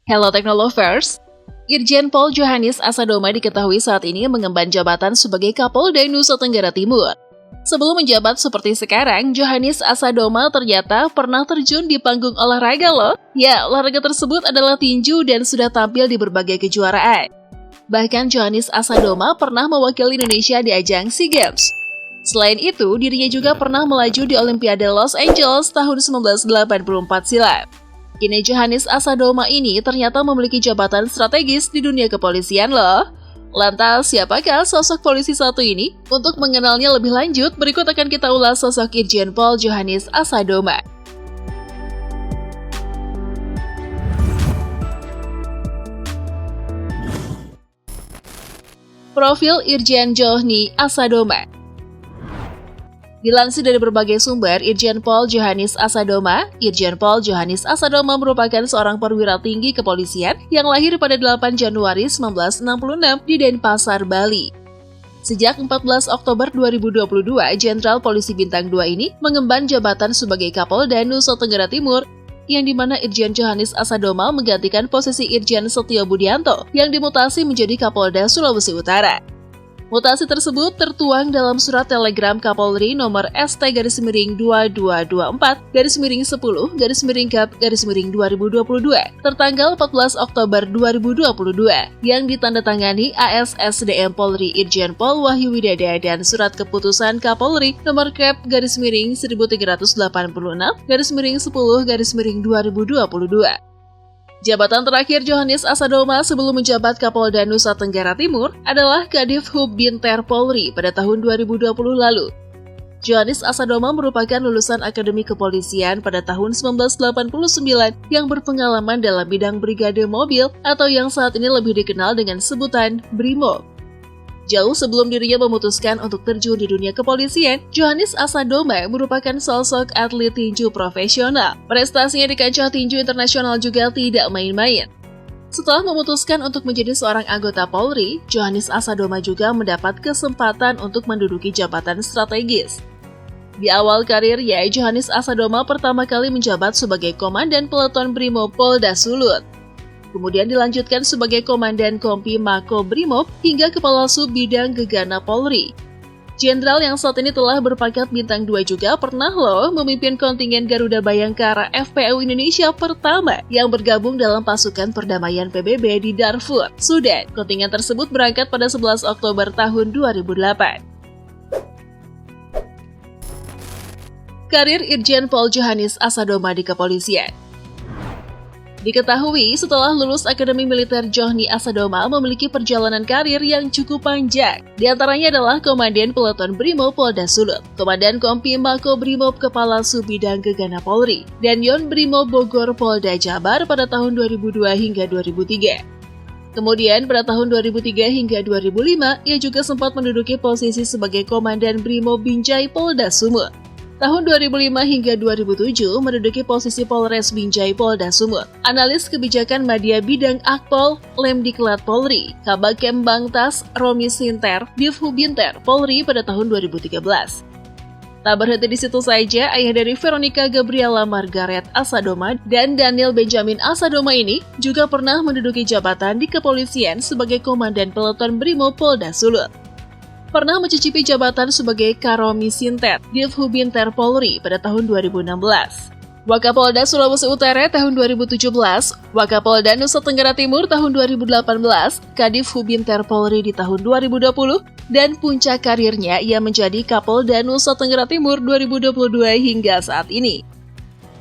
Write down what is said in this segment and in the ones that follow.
Hello Technolovers, Irjen Pol Johannes Asadoma diketahui saat ini mengemban jabatan sebagai Kapolda Nusa Tenggara Timur. Sebelum menjabat seperti sekarang, Johannes Asadoma ternyata pernah terjun di panggung olahraga loh. Ya, olahraga tersebut adalah tinju dan sudah tampil di berbagai kejuaraan. Bahkan Johannes Asadoma pernah mewakili Indonesia di ajang SEA Games. Selain itu, dirinya juga pernah melaju di Olimpiade Los Angeles tahun 1984 silam. Kini Johannes Asadoma ini ternyata memiliki jabatan strategis di dunia kepolisian loh. Lantas, siapakah sosok polisi satu ini? Untuk mengenalnya lebih lanjut, berikut akan kita ulas sosok Irjen Pol Johannes Asadoma. Profil Irjen Johnny Asadoma. Dilansir dari berbagai sumber, Irjen Pol Johannes Asadoma merupakan seorang perwira tinggi kepolisian yang lahir pada 8 Januari 1966 di Denpasar, Bali. Sejak 14 Oktober 2022, Jenderal Polisi Bintang 2 ini mengemban jabatan sebagai Kapolda Nusa Tenggara Timur, yang dimana Irjen Johannes Asadoma menggantikan posisi Irjen Setio Budianto yang dimutasi menjadi Kapolda Sulawesi Utara. Mutasi tersebut tertuang dalam surat telegram Kapolri nomor ST-22-10-Gap-2022 tertanggal 14 Oktober 2022 yang ditandatangani ASSDM Polri Irjen Pol Wahyu Widada dan surat keputusan Kapolri nomor Kep/1386/10/2022. Jabatan terakhir Johannes Asadoma sebelum menjabat Kapolda Nusa Tenggara Timur adalah Kadif Hub Binter Polri pada tahun 2020 lalu. Johannes Asadoma merupakan lulusan Akademi Kepolisian pada tahun 1989 yang berpengalaman dalam bidang brigade mobil atau yang saat ini lebih dikenal dengan sebutan Brimob. Jauh sebelum dirinya memutuskan untuk terjun di dunia kepolisian, Johannes Asadoma merupakan sosok atlet tinju profesional. Prestasinya di kancah tinju internasional juga tidak main-main. Setelah memutuskan untuk menjadi seorang anggota Polri, Johannes Asadoma juga mendapat kesempatan untuk menduduki jabatan strategis. Di awal karirnya, Johannes Asadoma pertama kali menjabat sebagai Komandan Peleton Brimob Polda Sulut. Kemudian dilanjutkan sebagai Komandan Kompi Mako Brimob hingga Kepala Sub Bidang Gegana Polri. Jenderal yang saat ini telah berpangkat Bintang 2 juga pernah loh memimpin kontingen Garuda Bayangkara FPU Indonesia pertama yang bergabung dalam pasukan perdamaian PBB di Darfur, Sudan. Kontingen tersebut berangkat pada 11 Oktober tahun 2008. Karir Irjen Pol Johannes Asadoma di kepolisian. Diketahui setelah lulus Akademi Militer Johnny Asadoma memiliki perjalanan karir yang cukup panjang. Di antaranya adalah Komandan Peleton Brimob Polda Sulut, Komandan Kompi Mako Brimob Kepala Subbidang Gegana Polri, dan Yon Brimob Bogor Polda Jabar pada tahun 2002 hingga 2003. Kemudian pada tahun 2003 hingga 2005, ia juga sempat menduduki posisi sebagai Komandan Brimob Binjai Polda Sumut. Tahun 2005 hingga 2007 menduduki posisi Polres Binjai Polda Sumut. Analis kebijakan Madya Bidang Akpol, Lemdiklat Polri, Kabag Kembangtas, Romi Sinter, Divhub Binter Polri pada tahun 2013. Tak berhenti di situ saja, ayah dari Veronica Gabriela Margaret Asadoma dan Daniel Benjamin Asadoma ini juga pernah menduduki jabatan di kepolisian sebagai Komandan Peleton Brimob Polda Sulut. Pernah mencicipi jabatan sebagai Karomi Sinter, Divhub Binter Polri pada tahun 2016. Wakapolda Sulawesi Utara tahun 2017, Wakapolda Nusa Tenggara Timur tahun 2018, Kadifhub Binter Polri di tahun 2020, dan puncak karirnya ia menjadi Kapolda Nusa Tenggara Timur 2022 hingga saat ini.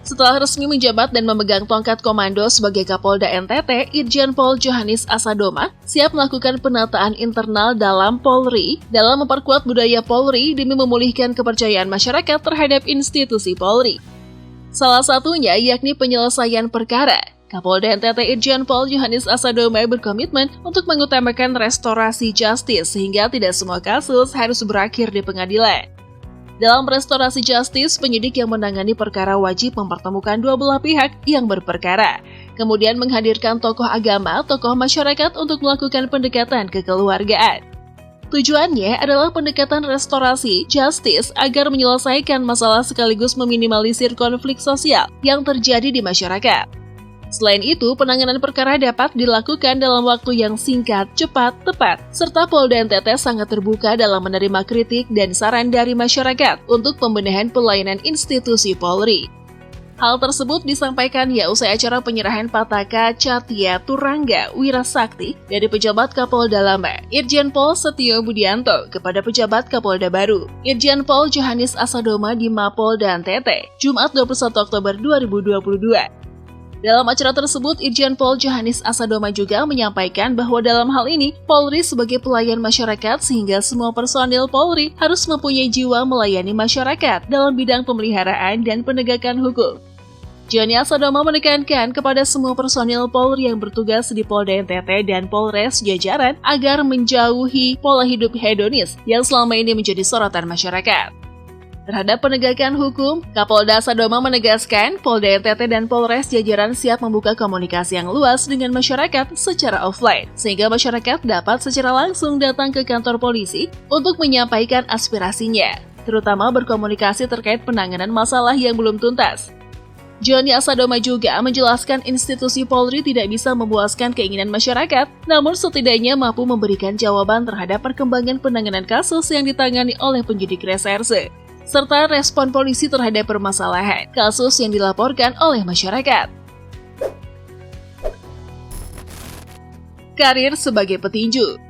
Setelah resmi menjabat dan memegang tongkat komando sebagai Kapolda NTT, Irjen Pol Johannes Asadoma siap melakukan penataan internal dalam Polri dalam memperkuat budaya Polri demi memulihkan kepercayaan masyarakat terhadap institusi Polri. Salah satunya yakni penyelesaian perkara. Kapolda NTT Irjen Pol Johannes Asadoma berkomitmen untuk mengutamakan restorasi justice sehingga tidak semua kasus harus berakhir di pengadilan. Dalam restorasi justice, penyidik yang menangani perkara wajib mempertemukan dua belah pihak yang berperkara, kemudian menghadirkan tokoh agama, tokoh masyarakat untuk melakukan pendekatan kekeluargaan. Tujuannya adalah pendekatan restorasi justice agar menyelesaikan masalah sekaligus meminimalisir konflik sosial yang terjadi di masyarakat. Selain itu, penanganan perkara dapat dilakukan dalam waktu yang singkat, cepat, tepat, serta Polda NTT sangat terbuka dalam menerima kritik dan saran dari masyarakat untuk pembenahan pelayanan institusi Polri. Hal tersebut disampaikan usai acara penyerahan Pataka Catia Turangga Wirasakti dari pejabat Kapolda Lama, Irjen Pol Setio Budianto, kepada pejabat Kapolda baru, Irjen Pol Johannes Asadoma di Mapolda NTT, Jumat 21 Oktober 2022. Dalam acara tersebut, Irjen Pol Johannes Asadoma juga menyampaikan bahwa dalam hal ini, Polri sebagai pelayan masyarakat sehingga semua personil Polri harus mempunyai jiwa melayani masyarakat dalam bidang pemeliharaan dan penegakan hukum. Johnny Asadoma menekankan kepada semua personil Polri yang bertugas di Polda NTT dan Polres jajaran agar menjauhi pola hidup hedonis yang selama ini menjadi sorotan masyarakat. Terhadap penegakan hukum, Kapolda Asadoma menegaskan Polda NTT dan Polres jajaran siap membuka komunikasi yang luas dengan masyarakat secara offline, sehingga masyarakat dapat secara langsung datang ke kantor polisi untuk menyampaikan aspirasinya, terutama berkomunikasi terkait penanganan masalah yang belum tuntas. Johnny Asadoma juga menjelaskan institusi Polri tidak bisa memuaskan keinginan masyarakat, namun setidaknya mampu memberikan jawaban terhadap perkembangan penanganan kasus yang ditangani oleh penyidik reserse, serta respon polisi terhadap permasalahan kasus yang dilaporkan oleh masyarakat. Karir sebagai petinju.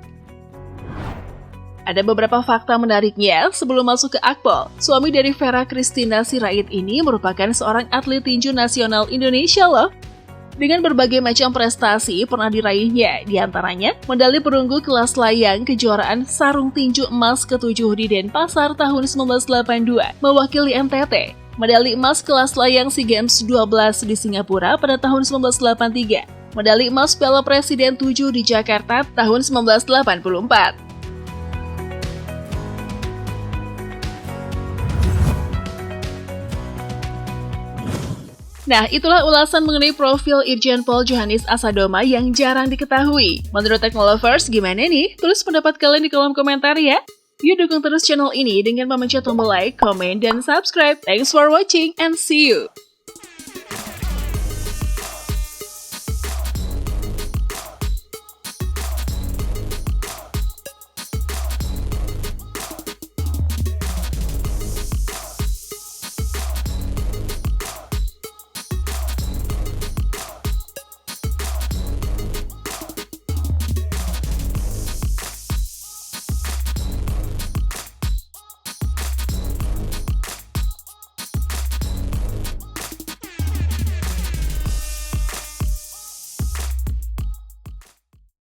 Ada beberapa fakta menariknya sebelum masuk ke Akpol. Suami dari Vera Christina Sirait ini merupakan seorang atlet tinju nasional Indonesia loh. Dengan berbagai macam prestasi pernah diraihnya, diantaranya medali perunggu kelas layang kejuaraan sarung tinju emas ke-7 di Denpasar tahun 1982 mewakili NTT, medali emas kelas layang SEA Games 12 di Singapura pada tahun 1983, medali emas Piala Presiden 7 di Jakarta tahun 1984. Nah, itulah ulasan mengenai profil Irjen Pol Johannes Asadoma yang jarang diketahui. Menurut Teknolovers, gimana nih? Tulis pendapat kalian di kolom komentar ya. Yuk dukung terus channel ini dengan memencet tombol like, komen, dan subscribe. Thanks for watching and see you!